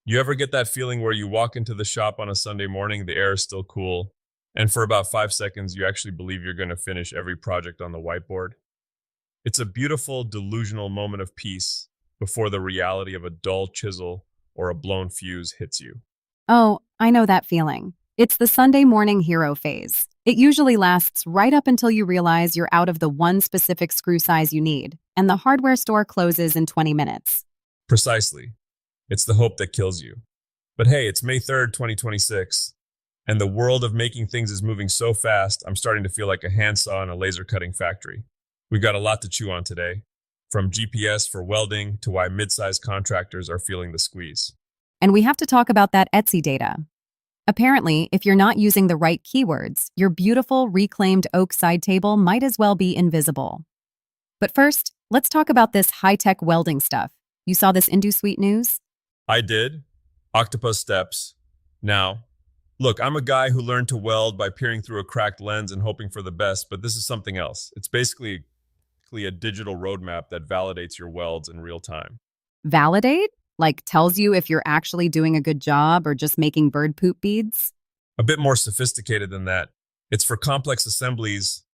You ever get that feeling where you walk into the shop on a Sunday morning, the air is still cool, and for about 5 seconds, you actually believe you're going to finish every project on the whiteboard? It's a beautiful, delusional moment of peace before the reality of a dull chisel or a blown fuse hits you. Oh, I know that feeling. It's the Sunday morning hero phase. It usually lasts right up until you realize you're out of the one specific screw size you need, and the hardware store closes in 20 minutes. Precisely. It's the hope that kills you. But hey, it's May 3rd, 2026, and the world of making things is moving so fast, I'm starting to feel like a handsaw in a laser cutting factory. We've got a lot to chew on today, from GPS for welding to why mid-sized contractors are feeling the squeeze. And we have to talk about that Etsy data. Apparently, if you're not using the right keywords, your beautiful reclaimed oak side table might as well be invisible. But first, let's talk about this high-tech welding stuff. You saw this InduSuite news? I did. Octopus steps. Now, look, I'm a guy who learned to weld by peering through a cracked lens and hoping for the best, but this is something else. It's basically a digital roadmap that validates your welds in real time. Validate? Like tells you if you're actually doing a good job or just making bird poop beads? A bit more sophisticated than that. It's for complex assemblies.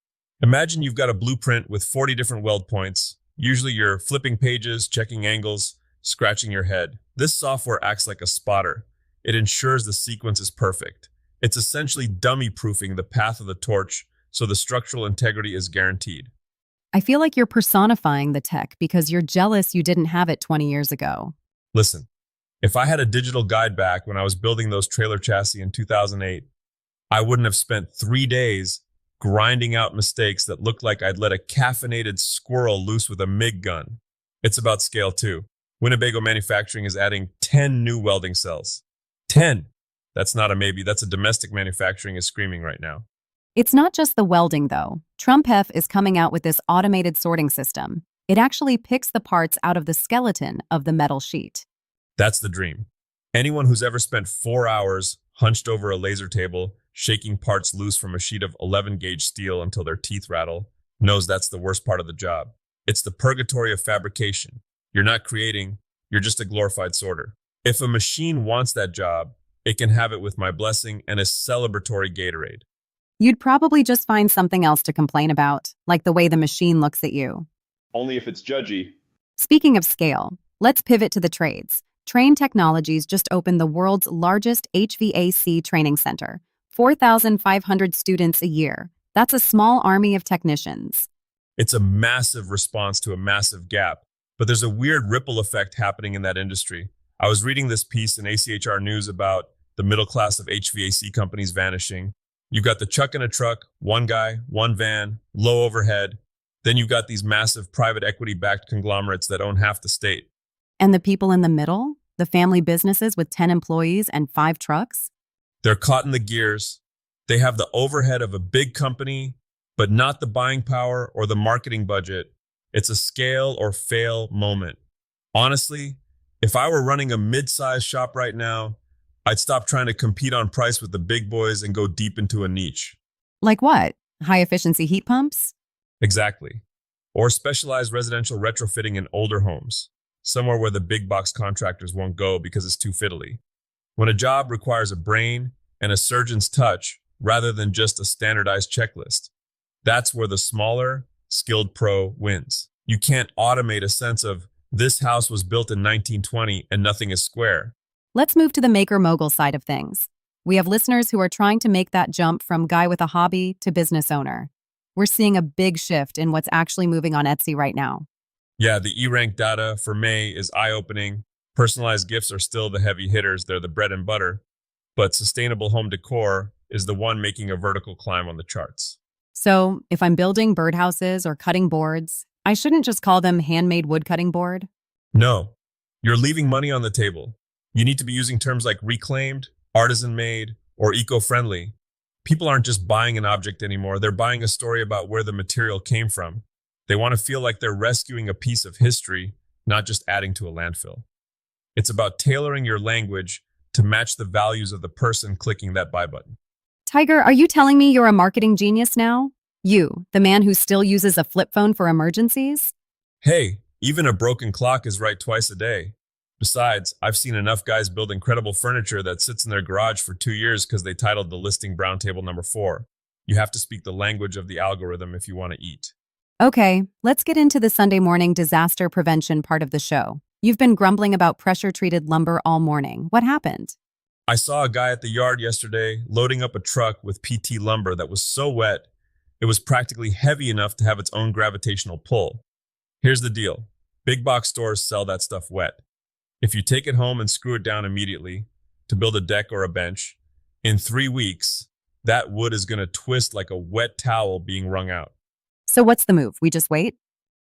Imagine you've got a blueprint with 40 different weld points. Usually you're flipping pages, checking angles, scratching your head. This software acts like a spotter. It ensures the sequence is perfect. It's essentially dummy-proofing the path of the torch so the structural integrity is guaranteed. I feel like you're personifying the tech because you're jealous you didn't have it 20 years ago. Listen, if I had a digital guide back when I was building those trailer chassis in 2008, I wouldn't have spent 3 days grinding out mistakes that looked like I'd let a caffeinated squirrel loose with a MIG gun. It's about scale too. Winnebago Manufacturing is adding 10 new welding cells. 10! That's not a maybe, that's a domestic manufacturing is screaming right now. It's not just the welding, though. TrumpF is coming out with this automated sorting system. It actually picks the parts out of the skeleton of the metal sheet. That's the dream. Anyone who's ever spent 4 hours hunched over a laser table, shaking parts loose from a sheet of 11-gauge steel until their teeth rattle, knows that's the worst part of the job. It's the purgatory of fabrication. You're not creating, you're just a glorified sorter. If a machine wants that job, it can have it with my blessing and a celebratory Gatorade. You'd probably just find something else to complain about, like the way the machine looks at you. Only if it's judgy. Speaking of scale, let's pivot to the trades. Train Technologies just opened the world's largest HVAC training center. 4,500 students a year. That's a small army of technicians. It's a massive response to a massive gap, but there's a weird ripple effect happening in that industry. I was reading this piece in ACHR News about the middle class of HVAC companies vanishing. You've got the chuck in a truck, one guy, one van, low overhead. Then you've got these massive private equity-backed conglomerates that own half the state. And the people in the middle? The family businesses with 10 employees and 5 trucks? They're caught in the gears. They have the overhead of a big company, but not the buying power or the marketing budget. It's a scale or fail moment. Honestly, if I were running a mid-sized shop right now, I'd stop trying to compete on price with the big boys and go deep into a niche. Like what? High-efficiency heat pumps? Exactly. Or specialized residential retrofitting in older homes, somewhere where the big box contractors won't go because it's too fiddly. When a job requires a brain and a surgeon's touch rather than just a standardized checklist, that's where the smaller, skilled pro wins. You can't automate a sense of this house was built in 1920 and nothing is square. Let's move to the maker-mogul side of things. We have listeners who are trying to make that jump from guy with a hobby to business owner. We're seeing a big shift in what's actually moving on Etsy right now. Yeah, the E-Rank data for May is eye-opening. Personalized gifts are still the heavy hitters. They're the bread and butter. But sustainable home decor is the one making a vertical climb on the charts. So if I'm building birdhouses or cutting boards, I shouldn't just call them handmade wood cutting board. No, you're leaving money on the table. You need to be using terms like reclaimed, artisan-made, or eco-friendly. People aren't just buying an object anymore. They're buying a story about where the material came from. They want to feel like they're rescuing a piece of history, not just adding to a landfill. It's about tailoring your language to match the values of the person clicking that buy button. Tiger, are you telling me you're a marketing genius now? You, the man who still uses a flip phone for emergencies? Hey, even a broken clock is right twice a day. Besides, I've seen enough guys build incredible furniture that sits in their garage for 2 years because they titled the listing Brown Table Number 4. You have to speak the language of the algorithm if you want to eat. Okay, let's get into the Sunday morning disaster prevention part of the show. You've been grumbling about pressure-treated lumber all morning. What happened? I saw a guy at the yard yesterday loading up a truck with PT lumber that was so wet, it was practically heavy enough to have its own gravitational pull. Here's the deal. Big box stores sell that stuff wet. If you take it home and screw it down immediately to build a deck or a bench, in 3 weeks, that wood is going to twist like a wet towel being wrung out. So what's the move? We just wait?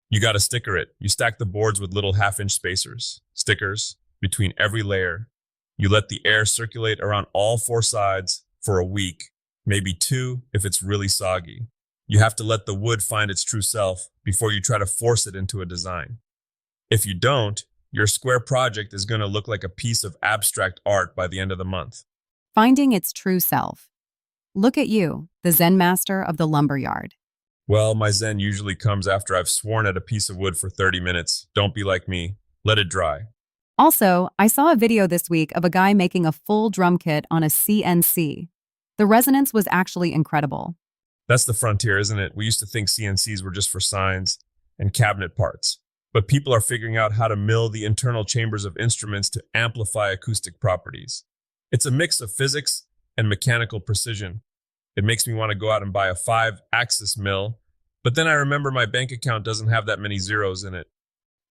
You got to sticker it. You stack the boards with little half-inch spacers, stickers, between every layer. You let the air circulate around all four sides for a week, maybe two if it's really soggy. You have to let the wood find its true self before you try to force it into a design. If you don't, your square project is going to look like a piece of abstract art by the end of the month. Finding its true self. Look at you, the Zen master of the lumberyard. Well, my zen usually comes after I've sworn at a piece of wood for 30 minutes. Don't be like me. Let it dry. Also, I saw a video this week of a guy making a full drum kit on a CNC. The resonance was actually incredible. That's the frontier, isn't it? We used to think CNCs were just for signs and cabinet parts. But people are figuring out how to mill the internal chambers of instruments to amplify acoustic properties. It's a mix of physics and mechanical precision. It makes me want to go out and buy a 5-axis mill, but then I remember my bank account doesn't have that many zeros in it.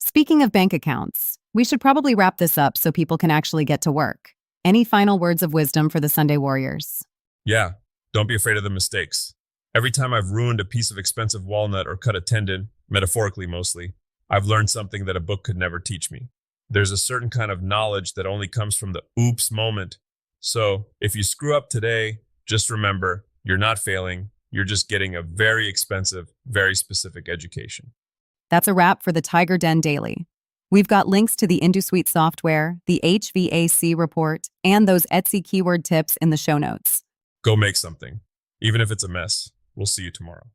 Speaking of bank accounts, we should probably wrap this up so people can actually get to work. Any final words of wisdom for the Sunday Warriors? Yeah, don't be afraid of the mistakes. Every time I've ruined a piece of expensive walnut or cut a tendon, metaphorically mostly, I've learned something that a book could never teach me. There's a certain kind of knowledge that only comes from the oops moment. So if you screw up today, just remember, you're not failing. You're just getting a very expensive, very specific education. That's a wrap for the TigerDen Daily. We've got links to the InduSuite software, the HVAC report, and those Etsy keyword tips in the show notes. Go make something, even if it's a mess. We'll see you tomorrow.